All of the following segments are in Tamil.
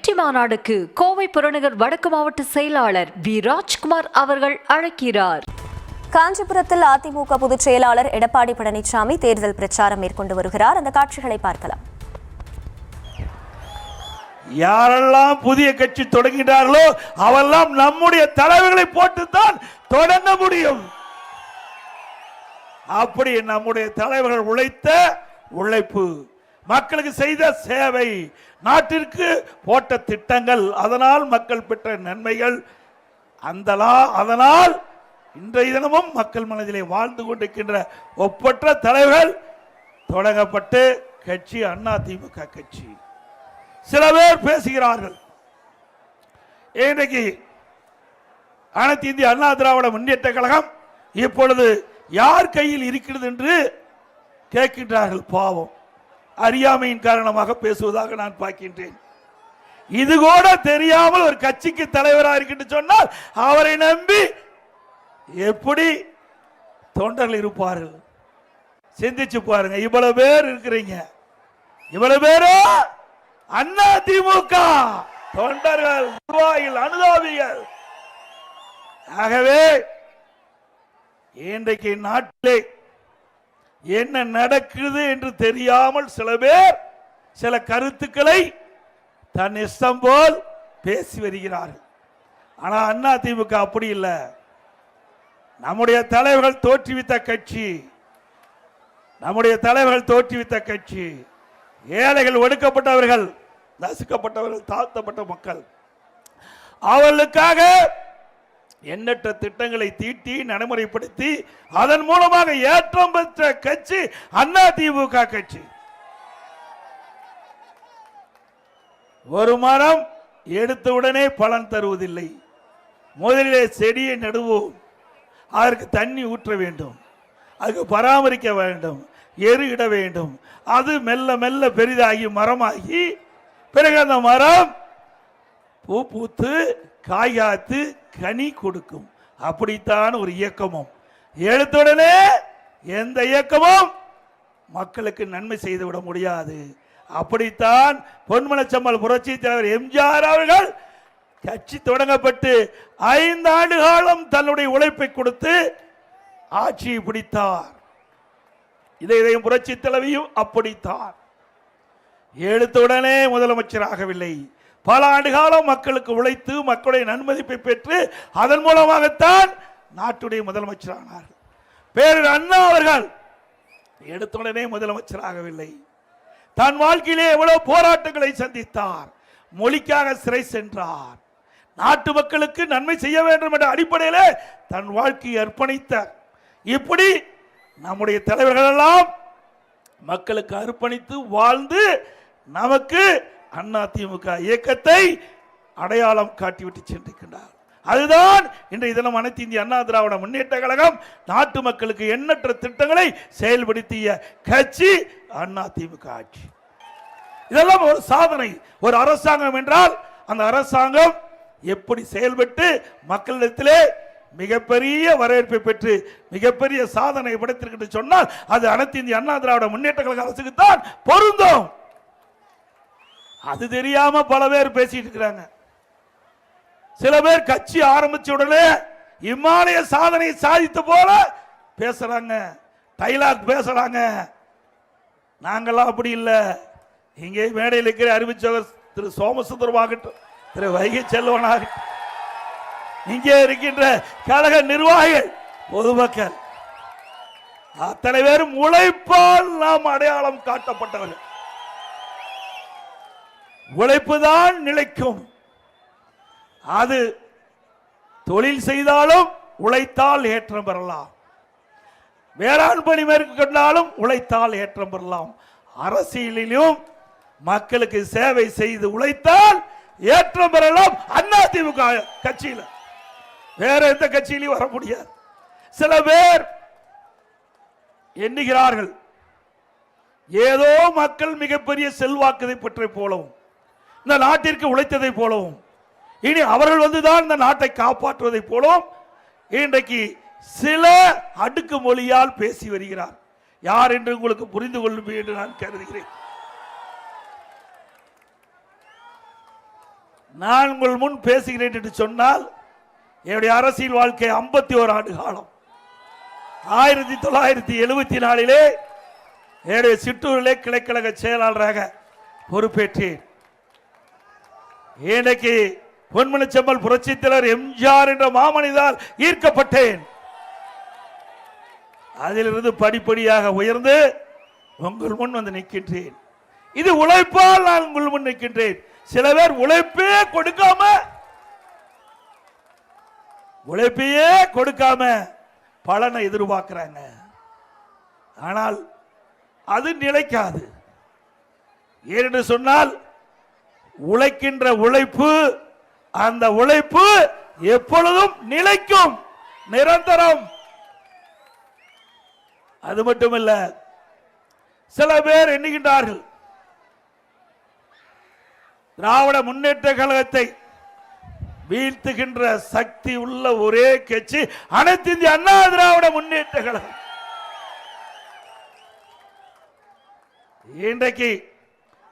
வெற்றி மாநாடுக்கு கோவை புறநகர் வடக்கு மாவட்ட செயலாளர் வி ராஜ்குமார் அவர்கள் அழைக்கிறார். காஞ்சிபுரத்தில் அதிமுக பொதுச் செயலாளர் எடப்பாடி பழனிசாமி தேர்தல் பிரச்சாரம் மேற்கொண்டு வருகிறார். அந்த காட்சிகளை பார்க்கலாம். யாரெல்லாம் புதிய கட்சி தொடங்கினார்களோ அவெல்லாம் நம்முடைய தலைவர்களை போட்டுத்தான் தொடங்க முடியும். அப்படி நம்முடைய தலைவர்கள் உழைத்த உழைப்பு, மக்களுக்கு செய்த சேவை, நாட்டிற்கு போட்ட திட்டங்கள், அதனால் மக்கள் பெற்ற நன்மைகள், அதனால் இன்றைய தினமும் மக்கள் மனதிலே வாழ்ந்து கொண்டிருக்கின்ற ஒப்பற்ற தலைவர்கள் தொடங்கப்பட்டு கட்சி அதிமுக கட்சி. சில பேர் பேசுகிறார்கள், இன்றைக்கு அனைத்து இந்திய அண்ணா திராவிட முன்னேற்ற கழகம் இப்பொழுது யார் கையில் இருக்கிறது என்று கேட்கின்றார்கள். பாவம், அறியாமையின் காரணமாக பேசுவதாக நான் பார்க்கின்றேன். இது கூட தெரியாமல் ஒரு கட்சிக்கு தலைவராக இருக்கின்ற சொன்னால் அவரை நம்பி எப்படி தொண்டர்கள் இருப்பார்கள்? சிந்திச்சு பாருங்க. இவ்வளவு பேர் இருக்கிறீங்க, இவ்வளவு பேரும் அதிமுக தொண்டர்கள், நிர்வாகிகள், அனுதாபிகள். ஆகவே இன்றைக்கு நாட்டிலே என்ன நடக்குது என்று தெரியாமல் சில பேர் சில கருத்துக்களை தன் இஷ்டம் போல் பேசி வருகிறார்கள். ஆனால் அதிமுக அப்படி இல்லை. நம்முடைய தலைவர்கள் தோற்றுவித்த கட்சி, நம்முடைய தலைவர்கள் தோற்றுவித்த கட்சி. ஏழைகள், ஒடுக்கப்பட்டவர்கள், நசுக்கப்பட்டவர்கள், தாழ்த்தப்பட்ட மக்கள், அவர்களுக்காக எண்ணற்ற திட்டங்களை தீட்டி நடைமுறைப்படுத்தி அதன் மூலமாக ஏற்றம் பெற்ற கட்சி அதிமுக கட்சி. ஒரு மரம் எடுத்தவுடனே பலன் தருவதில்லை. முதலிலே செடியை நடுவோம், அதற்கு தண்ணி ஊற்ற வேண்டும், அதுக்கு பராமரிக்க வேண்டும், எரு இட வேண்டும். அது மெல்ல மெல்ல பெரிதாகி மரமாகி பிறகு அந்த மரம் பூ பூத்து காய் காத்து கனி கொடுக்கும். அப்படித்தான் ஒரு இயக்கமும். எடுத்துடனே எந்த இயக்கமும் மக்களுக்கு நன்மை செய்துவிட முடியாது. அப்படித்தான் பொன்மனச்செம்மல் புரட்சி தலைவர் எம்ஜிஆர் அவர்கள் கட்சி தொடங்கப்பட்டு 5 ஆண்டு காலம் தன்னுடைய உழைப்பை கொடுத்து ஆட்சியை பிடித்தார். இதையும் புரட்சி தலைவியும் அப்படித்தான். எடுத்துடனே முதலமைச்சராகவில்லை. பல ஆண்டு காலம் மக்களுக்கு உழைத்து மக்களுடைய நன்மதிப்பை பெற்று அதன் மூலமாகத்தான் நாட்டுடைய முதலமைச்சரானார். பேரறிஞர் அண்ணா அவர்கள் எடுத்துடனே முதலமைச்சராகவில்லை. தன் வாழ்க்கையிலே எவ்வளவு போராட்டங்களை சந்தித்தார். மொழிக்காக சிறை சென்றார். நாட்டு மக்களுக்கு நன்மை செய்ய வேண்டும் என்ற அடிப்படையிலே தன் வாழ்க்கையை அர்ப்பணித்தார். இப்படி நம்முடைய தலைவர்கள் எல்லாம் மக்களுக்கு அர்ப்பணித்து வாழ்ந்து நமக்கு அதிமுக இயக்கத்தை அடையாளம் காட்டிவிட்டு சென்றிருக்கின்றார். அதுதான் இன்றைய தினம் அனைத்து இந்திய அண்ணா திராவிட முன்னேற்ற கழகம் நாட்டு மக்களுக்கு எண்ணற்ற திட்டங்களை செயல்படுத்திய கட்சி அதிமுக ஆட்சி. இதெல்லாம் ஒரு சாதனை. ஒரு அரசாங்கம் என்றால் அந்த அரசாங்கம் எப்படி செயல்பட்டு மக்களிடத்திலே மிகப்பெரிய வரவேற்பை பெற்று மிகப்பெரிய சாதனை படைத்திருக்கிறது சொன்னால் அது அனைத்து இந்திய அண்ணா திராவிட முன்னேற்ற கழக அரசுக்கு தான் பொருந்தும். அது தெரியாம பல பேர் பேசிட்டு இருக்கிறாங்க. சில பேர் கட்சி ஆரம்பிச்ச உடனே இமாலய சாதனை சாதித்த போல பேசுறாங்க, டைலாக் பேசுறாங்க. நாங்கெல்லாம் அப்படி இல்லை. இங்கே மேடையில் இருக்கிற அறிவிச்சவர் திரு சோமசுந்தரமாகட்டும், திரு வைகை செல்வனாகட்டும், இங்கே இருக்கின்ற கழக நிர்வாகிகள், பொதுமக்கள் அத்தனை பேரும் உழைப்பால் நாம் அடையாளம் காட்டப்பட்டவர்கள். உழைப்புதான் நிலைக்கும். அது தொழில் செய்தாலும் உழைத்தால் ஏற்றம் பெறலாம், வேளாண் பணி மேற்கொண்டாலும் உழைத்தால் ஏற்றம் பெறலாம். அரசியலிலும் மக்களுக்கு சேவை செய்து உழைத்தால் ஏற்றம் பெறலாம். அதிமுக கட்சியில் வேற எந்த கட்சியிலும் வர முடியாது. சில பேர் எண்ணுகிறார்கள் ஏதோ மக்கள் மிகப்பெரிய செல்வாக்கதை பெற்றை போலவும் இந்த நாட்டிற்கு உழைத்ததை போலவும் இனி அவர்கள் வந்துதான் இந்த நாட்டை காப்பாற்றுவதை போலவும் இன்றைக்கு சில அடுக்கு மொழியால் பேசி வருகிறார். யார் என்று உங்களுக்கு புரிந்து கொள்ளும் என்று நான் கருதுகிறேன். நான் உங்கள் முன் பேசுகிறேன் என்று சொன்னால் என்னுடைய அரசியல் வாழ்க்கை 51 ஆண்டு காலம். 1974 என்னுடைய சிற்றூரிலே கிளைக்கழக செயலாளராக பொறுப்பேற்றேன். இன்றைக்கு பொன்மனச்செம்மல் புரட்சித் தலைவர் எம்ஜிஆர் என்ற மாமனிதால் ஈர்க்கப்பட்டேன். அதிலிருந்து படிப்படியாக உயர்ந்து உங்கள் முன் வந்து நிற்கின்றேன். இது உழைப்பால் நான் உங்கள் முன் நிற்கின்றேன். சில பேர் உழைப்பையே கொடுக்காம பலனை எதிர்பார்க்கிறாங்க. ஆனால் அது நிலைக்காது. ஏனென்று சொன்னால் உழைக்கின்ற உழைப்பு, அந்த உழைப்பு எப்பொழுதும் நிலைக்கும், நிரந்தரம். அது மட்டுமல்ல, சில பேர் எண்ணுகின்றார்கள் திராவிட முன்னேற்ற கழகத்தை வீழ்த்துகின்ற சக்தி உள்ள ஒரே கட்சி அனைத்து இந்திய அண்ணா திராவிட முன்னேற்ற கழகம். இன்றைக்கு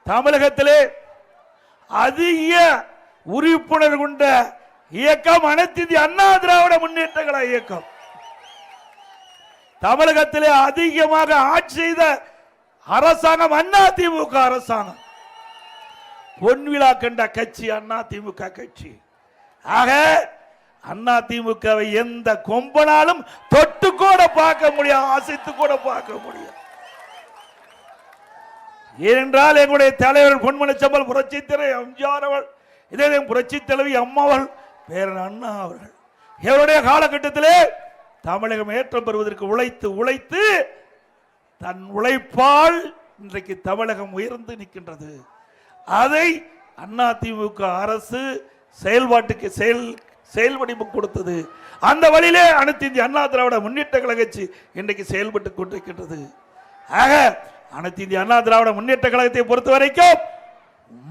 தமிழகத்திலே அதிக உறுப்பினர் கொண்ட இயக்கம் அனைத்து இந்திய அண்ணா திராவிட முன்னேற்ற கழக இயக்கம். தமிழகத்திலே அதிகமாக ஆட்சி செய்த அரசாங்கம் அதிமுக அரசாங்கம். பொன்விழா கண்ட கட்சி அதிமுக கட்சி. ஆக அதிமுகவை எந்த கொம்பனாலும் தொட்டு கூட பார்க்க முடியாது, ஆசைத்து கூட பார்க்க முடியாது. ஏனென்றால் எங்களுடைய தலைவர் பொன்மனச்செம்மல் புரட்சி தலைவர் எம்ஜிஆர் அவர்கள், இதே புரட்சி தலைவி அம்மாவர்கள், பேரன் அண்ணா அவர்கள் இவருடைய காலகட்டத்திலே தமிழகம் ஏற்றம் பெறுவதற்கு உழைத்து உழைத்து தன் உழைப்பால் இன்றைக்கு தமிழகம் உயர்ந்து நிற்கின்றது. அதை அதிமுக அரசு செயல்பாட்டுக்கு செயல்வடிவு கொடுத்தது. அந்த வழியிலே அனைத்து இந்திய அண்ணா திராவிட முன்னேற்ற கழகம் இன்றைக்கு செயல்பட்டு கொண்டிருக்கின்றது. ஆக அனைத்து இந்திய அண்ணா திராவிட முன்னேற்ற கழகத்தை பொறுத்த வரைக்கும்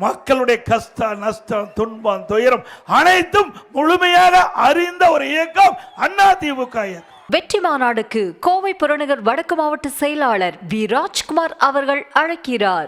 மக்களுடைய கஷ்டம், நஷ்டம், துன்பம், துயரம் அனைத்தும் முழுமையாக அறிந்த ஒரு இயக்கம் அதிமுக இயக்கம். வெற்றி மாநாடுக்கு கோவை புறநகர் வடக்கு மாவட்ட செயலாளர் வி ராஜ்குமார் அவர்கள் அழைக்கிறார்.